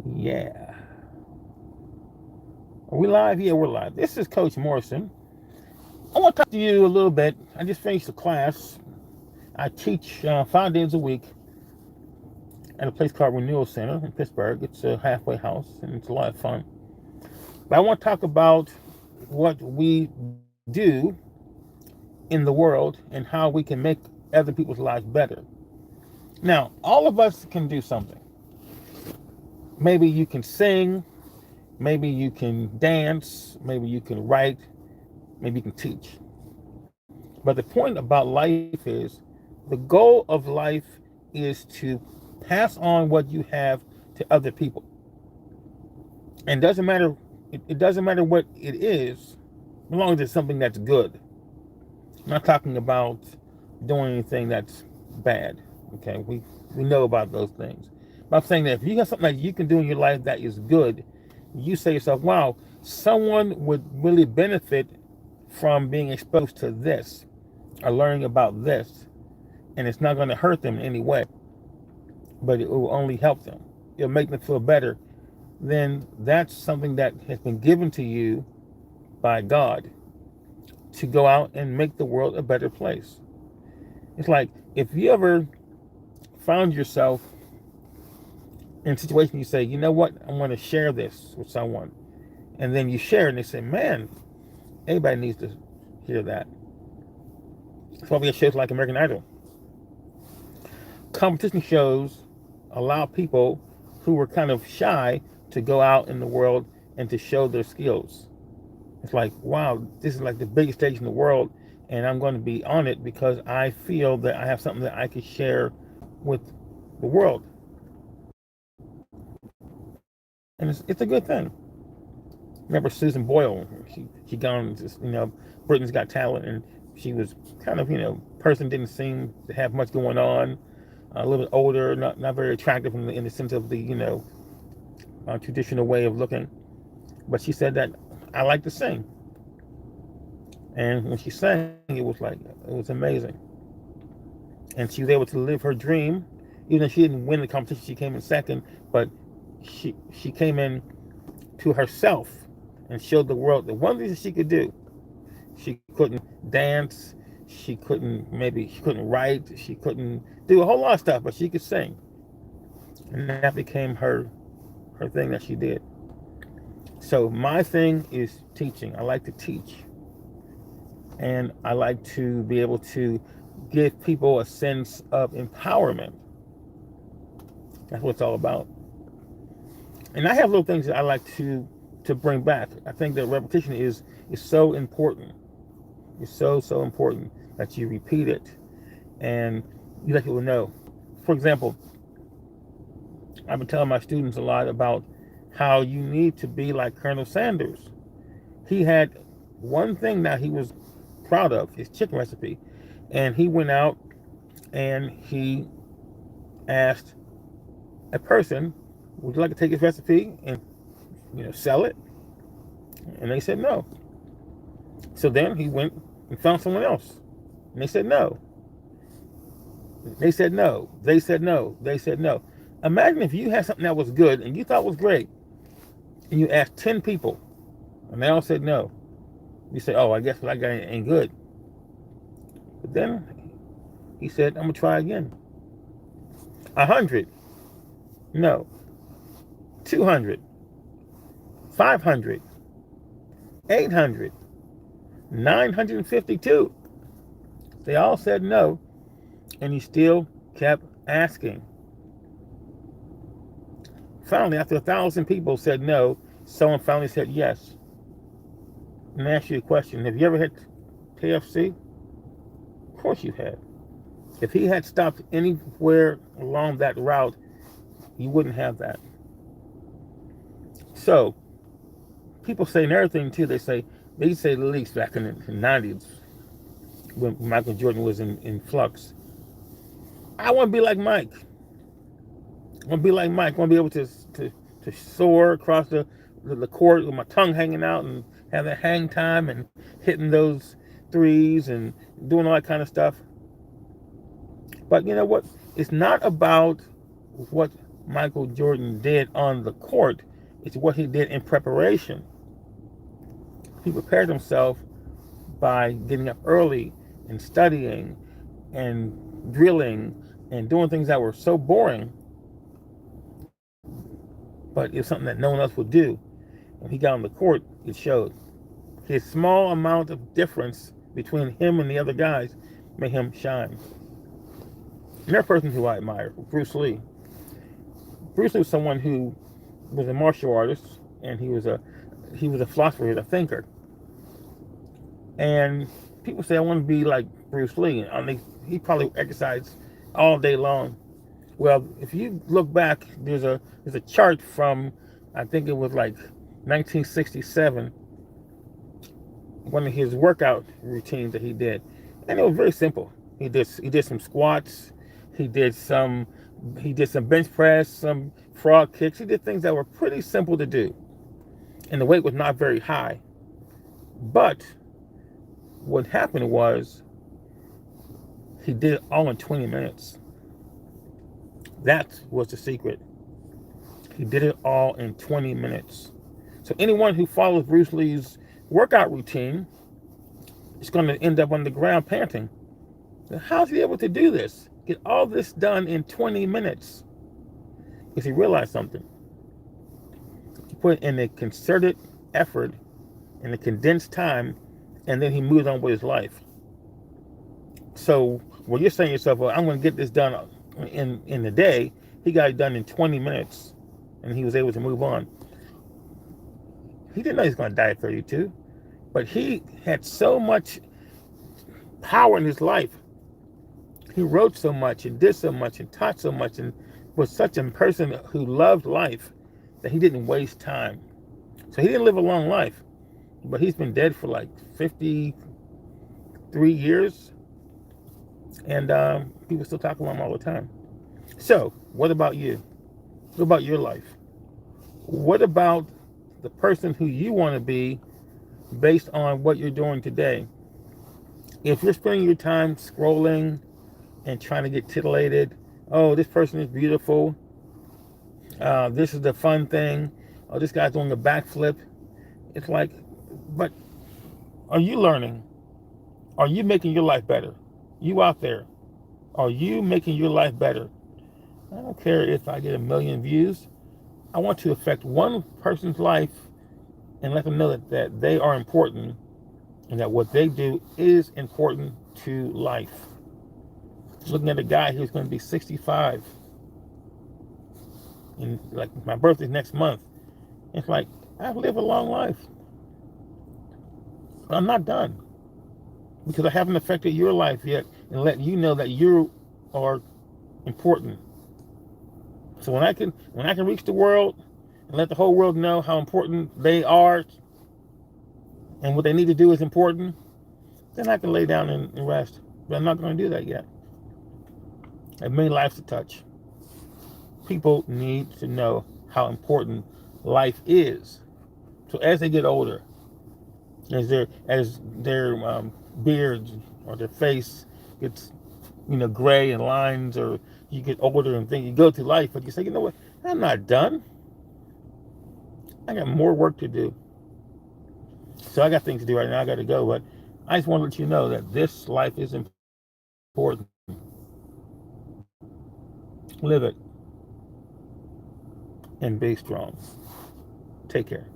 Yeah. Are we live? Yeah, we're live. This is Coach Morrison. I want to talk to you a little bit. I just finished a class. I teach 5 days a week at a place called Renewal Center in Pittsburgh. It's a halfway house, and it's a lot of fun. But I want to talk about what we do in the world and how we can make other people's lives better. Now, all of us can do something. Maybe you can sing, maybe you can dance, maybe you can write, maybe you can teach. But the point about life is the goal of life is to pass on what you have to other people. And it doesn't matter what it is, as long as it's something that's good. I'm not talking about doing anything that's bad. Okay, we know about those things. But I'm saying that if you have something that you can do in your life that is good, you say to yourself, wow, someone would really benefit from being exposed to this or learning about this, and it's not going to hurt them in any way, but it will only help them. It'll make them feel better. Then that's something that has been given to you by God to go out and make the world a better place. It's like if you ever found yourself in a situation you say, you know what, I want to share this with someone, and then you share it and they say, man, everybody needs to hear that. That's why we have shows like American Idol. Competition shows allow people who were kind of shy to go out in the world and to show their skills. It's like, wow, this is like the biggest stage in the world, and I'm going to be on it because I feel that I have something that I can share with the world. And it's a good thing. Remember Susan Boyle? She got on this, Britain's Got Talent, and she was kind of, person didn't seem to have much going on, a little bit older, not very attractive in the sense of the, traditional way of looking. But she said that I like to sing. And when she sang, it was amazing. And she was able to live her dream, even though she didn't win the competition. She came in second, but she came in to herself and showed the world that one thing that she could do. She couldn't dance. She couldn't write. She couldn't do a whole lot of stuff, but she could sing. And that became her thing that she did. So my thing is teaching. I like to teach. And I like to be able to give people a sense of empowerment. That's what it's all about. And I have little things that I like to bring back. I think that repetition is so important. It's so important that you repeat it and you let people know. For example, I've been telling my students a lot about how you need to be like Colonel Sanders. He had one thing that he was proud of, his chicken recipe, and he went out and he asked a person, would you like to take his recipe and sell it? And they said no. So then he went and found someone else, and they said no. They said no. They said no. They said no. Imagine if you had something that was good and you thought was great, and you asked 10 people, and they all said no. You say, oh, I guess what I got ain't good. But then he said, I'm gonna try again. 100, no. 200, 500, 800, 952. They all said no, and he still kept asking. Finally, after 1,000 people said no, someone finally said yes. And I ask you a question: have you ever had KFC? Of course you have. If he had stopped anywhere along that route, you wouldn't have that. So, people say another thing too. They say the leaks back in the 90s when Michael Jordan was in flux. I want to be like Mike. I want to be like Mike. I want to be able to soar across the court with my tongue hanging out and have that hang time and hitting those threes and doing all that kind of stuff. But you know what? It's not about what Michael Jordan did on the court, it's what he did in preparation. He prepared himself by getting up early and studying and drilling and doing things that were so boring, but it was something that no one else would do. When he got on the court, it showed. His small amount of difference between him and the other guys made him shine. Another person who I admire, Bruce Lee. Bruce Lee was someone who was a martial artist, and he was a philosopher, he was a thinker. And people say, I want to be like Bruce Lee. I mean, he probably exercised all day long. Well, if you look back, there's a chart from, I think it was like 1967, one of his workout routines that he did, and it was very simple. He did some squats, he did some bench press, some frog kicks. He did things that were pretty simple to do, and the weight was not very high. But what happened was he did it all in 20 minutes. That was the secret. He did it all in 20 minutes. So anyone who follows Bruce Lee's workout routine is going to end up on the ground panting. How's he able to do this? Get all this done in 20 minutes? Because he realized something. He put in a concerted effort in a condensed time, and then he moved on with his life. So when you're saying to yourself, well, I'm going to get this done in a day, he got it done in 20 minutes, and he was able to move on. He didn't know he was going to die at 32, but he had so much power in his life. He wrote so much and did so much and taught so much and was such a person who loved life that he didn't waste time. So he didn't live a long life, but he's been dead for like 53 years, and people still talk about him all the time. So what about you? What about your life? What about the person who you want to be based on what you're doing today? If you're spending your time scrolling and trying to get titillated, oh, this person is beautiful, this is the fun thing, oh, this guy's doing a backflip, it's like, but are you learning? Are you making your life better? You out there, are you making your life better? I don't care if I get 1 million views. I want to affect one person's life and let them know that they are important and that what they do is important to life. Looking at a guy who's going to be 65, and like my birthday's next month, it's like, I've lived a long life. I'm not done because I haven't affected your life yet and let you know that you are important. So when I can reach the world and let the whole world know how important they are and what they need to do is important, then I can lay down and rest. But I'm not going to do that yet. I have many lives to touch. People need to know how important life is. So as they get older, as their beards or their face gets gray and lines, or you get older and think you go through life, but you say, you know what, I'm not done. I got more work to do. So I got things to do right now. I got to go, but I just want to let you know that this life is important. Live it and be strong. Take care.